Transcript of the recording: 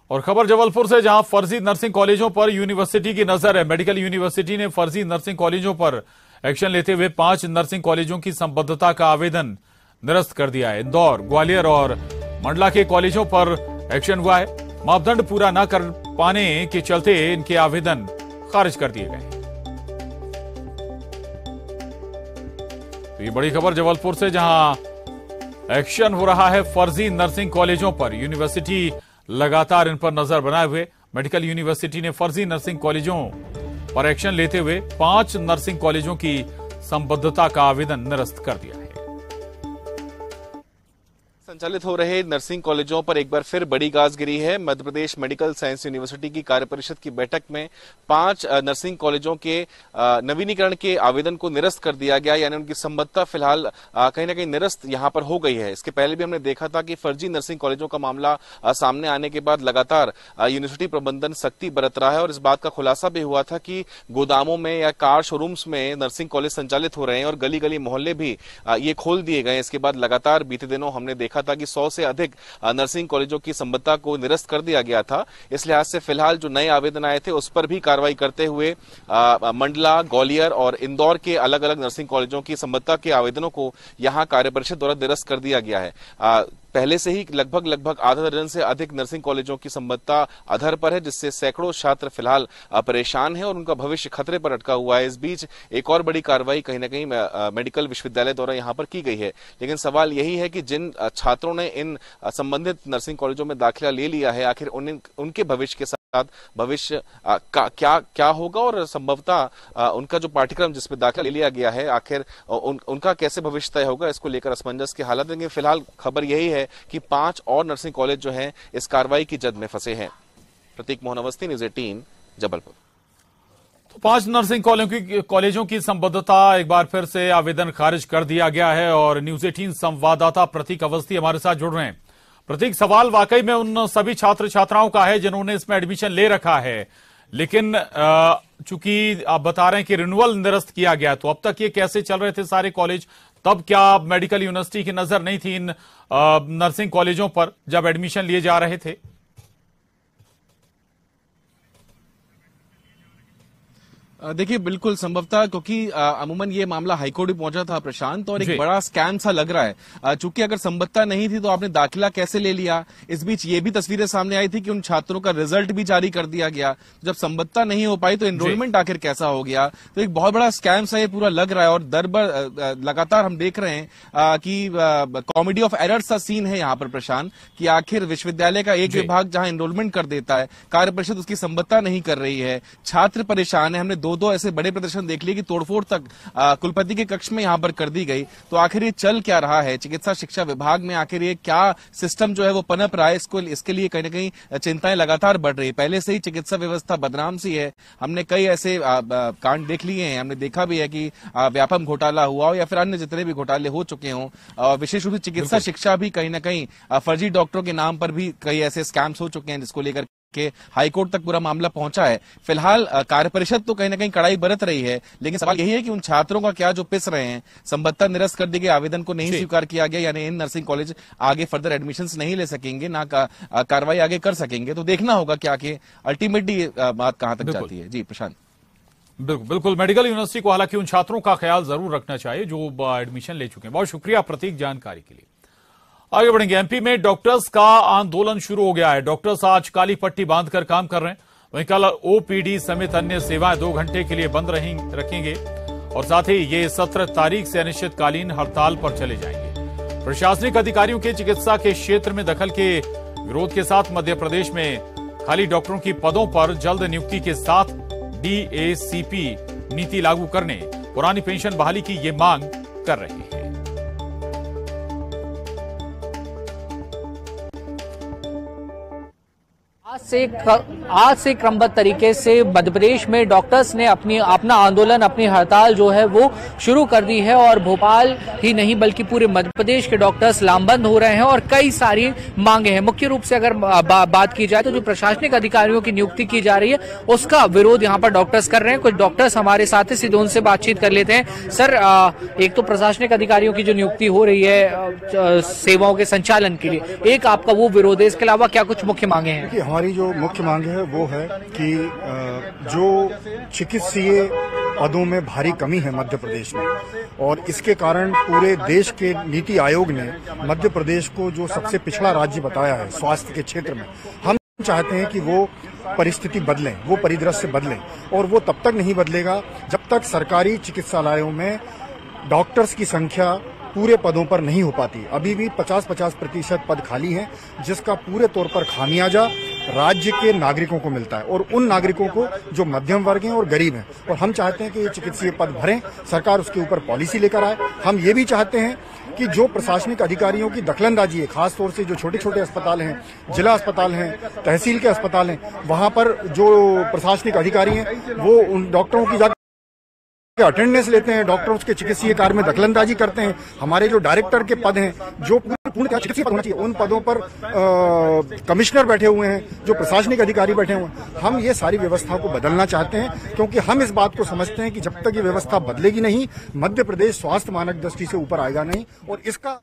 और खबर जबलपुर से, जहां फर्जी नर्सिंग कॉलेजों पर यूनिवर्सिटी की नजर है। मेडिकल यूनिवर्सिटी ने फर्जी नर्सिंग कॉलेजों पर एक्शन लेते हुए 5 नर्सिंग कॉलेजों की संबद्धता का आवेदन निरस्त कर दिया है। इंदौर, ग्वालियर और मंडला के कॉलेजों पर एक्शन हुआ है। मापदंड पूरा न कर पाने के चलते इनके आवेदन खारिज कर दिए गए। तो ये बड़ी खबर जबलपुर से, जहां एक्शन हो रहा है फर्जी नर्सिंग कॉलेजों पर। यूनिवर्सिटी लगातार इन पर नजर बनाए हुए। मेडिकल यूनिवर्सिटी ने फर्जी नर्सिंग कॉलेजों पर एक्शन लेते हुए 5 नर्सिंग कॉलेजों की संबद्धता का आवेदन निरस्त कर दिया है। संचालित हो रहे नर्सिंग कॉलेजों पर एक बार फिर बड़ी गाज गिरी है। Madhya Pradesh medical science university की कार्यपरिषद की बैठक में 5 नर्सिंग कॉलेजों के नवीनीकरण के आवेदन को निरस्त कर दिया गया, यानी उनकी संबद्धता फिलहाल कहीं ना कहीं निरस्त यहां पर हो गई है। इसके पहले भी हमने देखा था कि फर्जी नर्सिंग कॉलेजों का मामला सामने आने के बाद लगातार यूनिवर्सिटी प्रबंधन सख्ती बरत रहा है और इस बात का खुलासा भी हुआ था कि गोदामों में या कार शोरूम्स में नर्सिंग कॉलेज संचालित हो रहे हैं और गली गली मोहल्ले भी ये खोल दिए गए। इसके बाद लगातार बीते दिनों हमने देखा था कि 100 से अधिक नर्सिंग कॉलेजों की संबद्धता को निरस्त कर दिया गया था। इस लिहाज से फिलहाल जो नए आवेदन आए थे उस पर भी कार्रवाई करते हुए मंडला, ग्वालियर और इंदौर के अलग अलग नर्सिंग कॉलेजों की संबद्धता के आवेदनों को यहां कार्यपरिषद द्वारा निरस्त कर दिया गया है। पहले से ही लगभग आधा दर्जन से अधिक नर्सिंग कॉलेजों की संबद्धता अधर पर है, जिससे सैकड़ों छात्र फिलहाल परेशान हैं और उनका भविष्य खतरे पर अटका हुआ है। इस बीच एक और बड़ी कार्रवाई कहीं ना कहीं मेडिकल विश्वविद्यालय द्वारा यहां पर की गई है। लेकिन सवाल यही है कि जिन छात्रों ने इन संबंधित नर्सिंग कॉलेजों में दाखिला ले लिया है, आखिर उनके भविष्य के साथ भविष्य क्या होगा और संभवतः उनका जो पाठ्यक्रम जिसमें दाखिला ले लिया गया है, आखिर उनका कैसे भविष्य तय होगा, इसको लेकर असमंजस की हालत है। फिलहाल खबर यही है कि 5 और नर्सिंग कॉलेज जो हैं इस कार्रवाई की जद में फंसे हैं। प्रतीक मोहन अवस्थी, न्यूज़ 18 जबलपुर। तो 5 नर्सिंग कॉलेजों की संबद्धता एक बार फिर से आवेदन खारिज कर दिया गया है और न्यूज़ 18 संवाददाता प्रतीक अवस्थी हमारे साथ जुड़ रहे हैं। प्रतीक, सवाल वाकई में उन सभी छात्र छात्राओं का है जिन्होंने इसमें एडमिशन ले रखा है, लेकिन चूंकि आप बता रहे हैं कि रिन्यूअल निरस्त किया गया, तो अब तक ये कैसे चल रहे थे सारे कॉलेज? तब क्या मेडिकल यूनिवर्सिटी की नजर नहीं थी इन नर्सिंग कॉलेजों पर जब एडमिशन लिए जा रहे थे? देखिए, बिल्कुल संभवतः, क्योंकि अमूमन ये मामला हाईकोर्ट भी पहुंचा था प्रशांत, और एक बड़ा स्कैम सा लग रहा है। चूंकि अगर संबद्धता नहीं थी तो आपने दाखिला कैसे ले लिया? इस बीच ये भी तस्वीरें सामने आई थी कि उन छात्रों का रिजल्ट भी जारी कर दिया गया। जब संबद्धता नहीं हो पाई तो एनरोलमेंट आखिर कैसा हो गया? तो एक बहुत बड़ा स्कैम सा ये पूरा लग रहा है और लगातार हम देख रहे हैं कि कॉमेडी ऑफ एरर्स सा सीन है यहाँ पर प्रशांत, कि आखिर विश्वविद्यालय का एक विभाग जहां एनरोलमेंट कर देता है, कार्यपरिषद उसकी संबद्धता नहीं कर रही है, छात्र परेशान है। हमने दो ऐसे बड़े प्रदर्शन देख लिए कि तोड़फोड़ तक कुलपति के कक्ष में यहां पर कर दी गई। तो आखिर ये चल क्या रहा है चिकित्सा शिक्षा विभाग में? आखिर ये क्या सिस्टम जो है वो पनप रहा है? इसके लिए कहीं ना कहीं चिंताएं लगातार बढ़ रही है। पहले से ही चिकित्सा व्यवस्था बदनाम सी है। हमने कई ऐसे कांड देख लिए हैं। हमने देखा भी है कि व्यापम घोटाला हुआ हो या फिर अन्य जितने भी घोटाले हो चुके हों। विशेष रूप से चिकित्सा शिक्षा भी कहीं ना कहीं फर्जी डॉक्टरों के नाम पर भी कई ऐसे स्कैम्स हो चुके हैं, जिसको लेकर के हाईकोर्ट तक पूरा मामला पहुंचा है। फिलहाल कार्यपरिषद तो कहीं ना कहीं कड़ाई बरत रही है, लेकिन सवाल यही है कि उन छात्रों का क्या जो पिस रहे हैं। संबद्धता निरस्त कर दी गई, आवेदन को नहीं स्वीकार किया गया, यानी इन नर्सिंग कॉलेज आगे फर्दर एडमिशंस नहीं ले सकेंगे, ना कार्रवाई आगे कर सकेंगे। तो देखना होगा कि आगे अल्टीमेटली बात कहां तक जाती है। जी प्रशांत। बिल्कुल, मेडिकल यूनिवर्सिटी को हालांकि उन छात्रों का ख्याल जरूर रखना चाहिए जो एडमिशन ले चुके हैं। बहुत शुक्रिया प्रतीक जानकारी के लिए। आगे बढ़ेंगे। एमपी में डॉक्टर्स का आंदोलन शुरू हो गया है। डॉक्टर्स आज काली पट्टी बांधकर काम कर रहे हैं। वहीं कल ओपीडी समेत अन्य सेवाएं 2 घंटे के लिए बंद रखेंगे और साथ ही ये 17 तारीख से अनिश्चितकालीन हड़ताल पर चले जाएंगे। प्रशासनिक अधिकारियों के चिकित्सा के क्षेत्र में दखल के विरोध के साथ मध्य प्रदेश में खाली डॉक्टरों की पदों पर जल्द नियुक्ति के साथ डीएसीपी नीति लागू करने, पुरानी पेंशन बहाली की ये मांग कर रहे हैं। आज से क्रमबद्ध तरीके से मध्य प्रदेश में डॉक्टर्स ने अपना आंदोलन, अपनी हड़ताल जो है वो शुरू कर दी है और भोपाल ही नहीं बल्कि पूरे मध्य प्रदेश के डॉक्टर्स लामबंद हो रहे हैं और कई सारी मांगे हैं। मुख्य रूप से अगर बात की जाए तो जो प्रशासनिक अधिकारियों की नियुक्ति की जा रही है उसका विरोध यहाँ पर डॉक्टर्स कर रहे हैं। कुछ डॉक्टर्स हमारे साथ हैं, सीधे उनसे बातचीत कर लेते हैं। सर, एक तो प्रशासनिक अधिकारियों की जो नियुक्ति हो रही है सेवाओं के संचालन के लिए, एक आपका वो विरोध है, इसके अलावा क्या कुछ मुख्य मांगे हैं? हमारी जो मुख्य मांग है वो है कि जो चिकित्सीय पदों में भारी कमी है मध्य प्रदेश में, और इसके कारण पूरे देश के नीति आयोग ने मध्य प्रदेश को जो सबसे पिछड़ा राज्य बताया है स्वास्थ्य के क्षेत्र में, हम चाहते हैं कि वो परिस्थिति बदलें, वो परिदृश्य बदलें, और वो तब तक नहीं बदलेगा जब तक सरकारी चिकित्सालयों में डॉक्टर्स की संख्या पूरे पदों पर नहीं हो पाती। अभी भी 50-50% पद खाली हैं, जिसका पूरे तौर पर खामियाजा राज्य के नागरिकों को मिलता है, और उन नागरिकों को जो मध्यम वर्ग हैं और गरीब हैं। और हम चाहते हैं कि ये चिकित्सीय पद भरें, सरकार उसके ऊपर पॉलिसी लेकर आए। हम ये भी चाहते हैं कि जो प्रशासनिक अधिकारियों की दखलंदाजी है, खासतौर से जो छोटे छोटे अस्पताल हैं, जिला अस्पताल हैं, तहसील के अस्पताल हैं, वहां पर जो प्रशासनिक अधिकारी हैं वो उन डॉक्टरों की अटेंडेंस लेते हैं, डॉक्टरों के चिकित्सीय कार्य में दखलंदाजी करते हैं। हमारे जो डायरेक्टर के पद हैं, जो पूर्णतः चिकित्सीय पद होना चाहिए, उन पदों पर कमिश्नर बैठे हुए हैं, जो प्रशासनिक अधिकारी बैठे हुए हैं। हम ये सारी व्यवस्था को बदलना चाहते हैं, क्योंकि हम इस बात को समझते हैं कि जब तक ये व्यवस्था बदलेगी नहीं, मध्य प्रदेश स्वास्थ्य मानक दृष्टि से ऊपर आएगा नहीं। और इसका